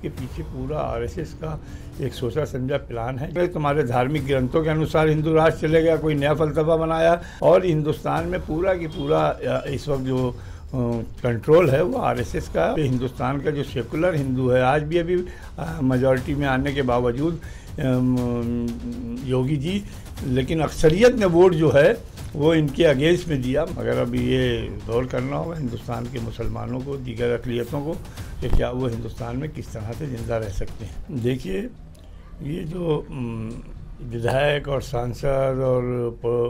के पीछे पूरा आरएसएस का एक सोचा समझा प्लान है। तुम्हारे धार्मिक ग्रंथों के अनुसार हिंदू राष्ट्र चलेगा, कोई नया फलसफा बनाया और हिंदुस्तान में पूरा की पूरा इस वक्त जो कंट्रोल है वो आरएसएस का है। हिंदुस्तान का जो सेकुलर हिंदू है आज भी अभी मेजॉरिटी में आने के बावजूद योगी जी, लेकिन अक्सरियत ने वोट जो है वो इनके अगेंस्ट में दिया। मगर अभी ये गौर करना होगा हिंदुस्तान के मुसलमानों को, दीगर अक़लियतों को, कि क्या वो हिंदुस्तान में किस तरह से ज़िंदा रह सकते हैं। देखिए, ये जो विधायक और सांसद और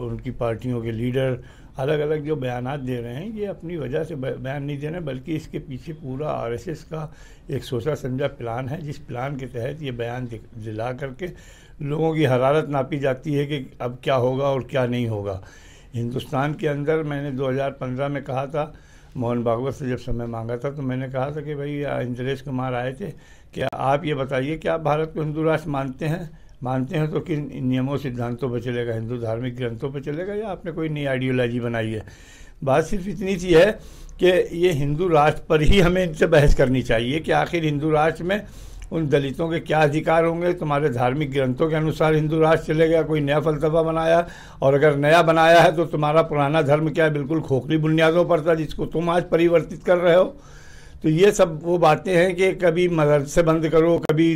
उनकी पार्टियों के लीडर अलग अलग जो बयानात दे रहे हैं, ये अपनी वजह से बयान नहीं दे रहे, बल्कि इसके पीछे पूरा आरएसएस का एक सोचा समझा प्लान है, जिस प्लान के तहत ये बयान दिला करके लोगों की हरारत नापी जाती है कि अब क्या होगा और क्या नहीं होगा। हिंदुस्तान के अंदर मैंने 2015 में कहा था, मोहन भागवत से जब समय मांगा था, तो मैंने कहा था कि भाई इंद्रेश कुमार आए थे, क्या आप ये बताइए कि आप भारत को हिंदू राष्ट्र मानते हैं तो किन नियमों सिद्धांतों पर चलेगा, हिंदू धार्मिक ग्रंथों पर चलेगा या आपने कोई नई आइडियोलॉजी बनाई है। बात सिर्फ इतनी सी है कि ये हिंदू राष्ट्र पर ही हमें इनसे बहस करनी चाहिए कि आखिर हिंदू राष्ट्र में उन दलितों के क्या अधिकार होंगे। तुम्हारे धार्मिक ग्रंथों के अनुसार हिंदू राष्ट्र चलेगा, कोई नया फलसफा बनाया, और अगर नया बनाया है तो तुम्हारा पुराना धर्म क्या बिल्कुल खोखली बुनियादों पर था जिसको तुम आज परिवर्तित कर रहे हो। तो ये सब वो बातें हैं कि कभी मदरसे बंद करो, कभी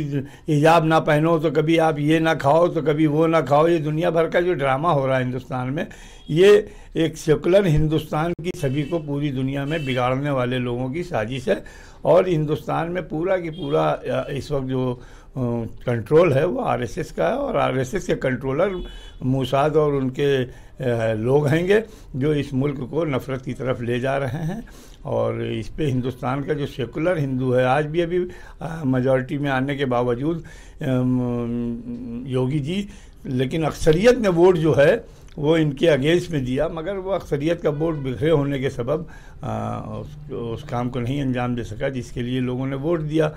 हिजाब ना पहनो, तो कभी आप ये ना खाओ, तो कभी वो ना खाओ। ये दुनिया भर का जो ड्रामा हो रहा है हिंदुस्तान में, ये एक सेकुलर हिंदुस्तान की छवि को पूरी दुनिया में बिगाड़ने वाले लोगों की साजिश है। और हिंदुस्तान में पूरा की पूरा इस वक्त जो कंट्रोल है वो आरएसएस का है, और आरएसएस के कंट्रोलर मोसाद और उनके लोग हैंगे जो इस मुल्क को नफ़रत की तरफ ले जा रहे हैं। और इस पे हिंदुस्तान का जो सेकुलर हिंदू है आज भी अभी मेजॉरिटी में आने के बावजूद योगी जी, लेकिन अक्सरियत ने वोट जो है वो इनके अगेंस्ट में दिया, मगर वो अक्सरियत का वोट बिखरे होने के सबब उस काम को नहीं अंजाम दे सका जिसके लिए लोगों ने वोट दिया।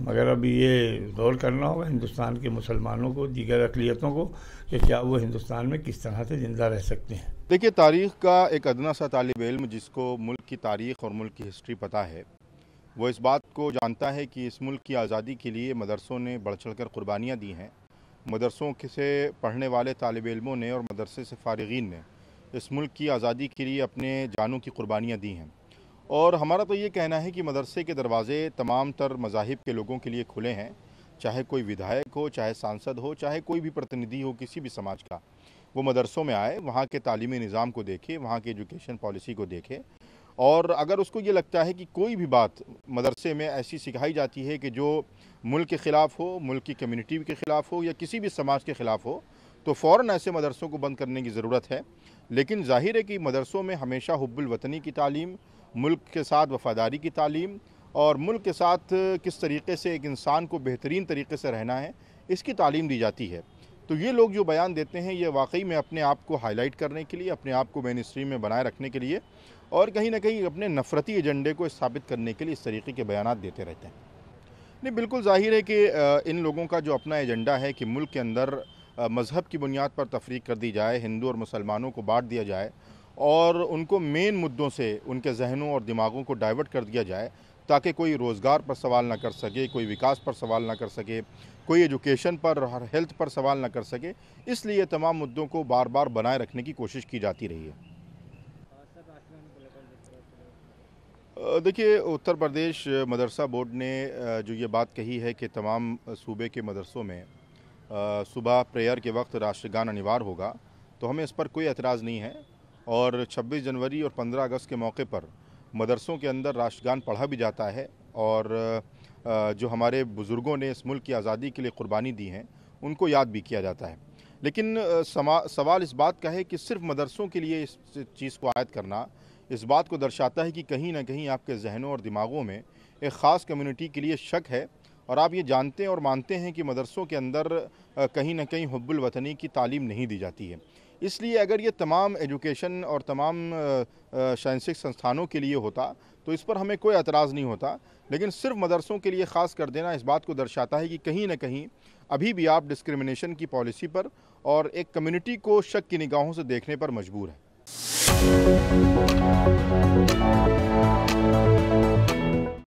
मगर अभी ये गौर करना होगा हिंदुस्तान के मुसलमानों को, दीगर अक़लियतों को, कि क्या वो हिंदुस्तान में किस तरह से ज़िंदा रह सकते हैं। देखिए, तारीख़ का एक अदना सा तालिब इल्म जिसको मुल्क की तारीख़ और मुल्क की हिस्ट्री पता है, वो इस बात को जानता है कि इस मुल्क की आज़ादी के लिए मदरसों ने बढ़ चढ़ कर कुर्बानियाँ दी हैं। मदरसों से पढ़ने वाले तालिब इल्मों ने और मदरसे से फ़ारिगीन ने इस मुल्क की आज़ादी के लिए अपने जानों की कुर्बानियाँ दी हैं। और हमारा तो ये कहना है कि मदरसे के दरवाज़े तमाम तर मज़ाहिब के लोगों के लिए खुले हैं, चाहे कोई विधायक हो, चाहे सांसद हो, चाहे कोई भी प्रतिनिधि हो किसी भी समाज का, वो मदरसों में आए, वहाँ के तालीमी निज़ाम को देखे, वहाँ के एजुकेशन पॉलिसी को देखे। और अगर उसको ये लगता है कि कोई भी बात मदरसे में ऐसी सिखाई जाती है कि जो मुल्क के ख़िलाफ़ हो, मुल्क की कम्युनिटी के ख़िलाफ़ हो या किसी भी समाज के ख़िलाफ़ हो, तो फ़ौरन ऐसे मदरसों को बंद करने की ज़रूरत है। लेकिन ज़ाहिर है कि मदरसों में हमेशा हुब्बुल वतनी की तालीम, मुल्क के साथ वफ़ादारी की तालीम और मुल्क के साथ किस तरीके से एक इंसान को बेहतरीन तरीके से रहना है, इसकी तालीम दी जाती है। तो ये लोग जो बयान देते हैं, ये वाकई में अपने आप को हाईलाइट करने के लिए, अपने आप को मेन स्ट्रीम में बनाए रखने के लिए और कहीं ना कहीं अपने नफ़रती एजेंडे को स्थापित करने के लिए इस तरीके के बयान देते रहते हैं। नहीं, बिल्कुल ज़ाहिर है कि इन लोगों का जो अपना एजेंडा है कि मुल्क के अंदर मज़हब की बुनियाद पर तफरीक कर दी जाए, हिंदू और मुसलमानों को बांट दिया जाए और उनको मेन मुद्दों से उनके जहनों और दिमागों को डाइवर्ट कर दिया जाए, ताकि कोई रोज़गार पर सवाल ना कर सके, कोई विकास पर सवाल ना कर सके, कोई एजुकेशन पर और हेल्थ पर सवाल ना कर सके। इसलिए तमाम मुद्दों को बार बार बनाए रखने की कोशिश की जाती रही है। देखिए, उत्तर प्रदेश मदरसा बोर्ड ने जो ये बात कही है कि तमाम सूबे के मदरसों में सुबह प्रेयर के वक्त राष्ट्रगान अनिवार्य होगा, तो हमें इस पर कोई एतराज़ नहीं है। और 26 जनवरी और 15 अगस्त के मौके पर मदरसों के अंदर राष्ट्रगान पढ़ा भी जाता है और जो हमारे बुज़ुर्गों ने इस मुल्क की आज़ादी के लिए कुर्बानी दी हैं उनको याद भी किया जाता है। लेकिन सवाल इस बात का है कि सिर्फ मदरसों के लिए इस चीज़ को आयद करना इस बात को दर्शाता है कि कहीं ना कहीं आपके जहनों और दिमागों में एक ख़ास कम्युनिटी के लिए शक है और आप ये जानते और मानते हैं कि मदरसों के अंदर कहीं ना कहीं हुब्बुल वतनी की तालीम नहीं दी जाती है। इसलिए अगर ये तमाम एजुकेशन और तमाम शैक्षिक संस्थानों के लिए होता तो इस पर हमें कोई एतराज़ नहीं होता, लेकिन सिर्फ मदरसों के लिए ख़ास कर देना इस बात को दर्शाता है कि कहीं ना कहीं अभी भी आप डिस्क्रिमिनेशन की पॉलिसी पर और एक कम्युनिटी को शक की निगाहों से देखने पर मजबूर हैं।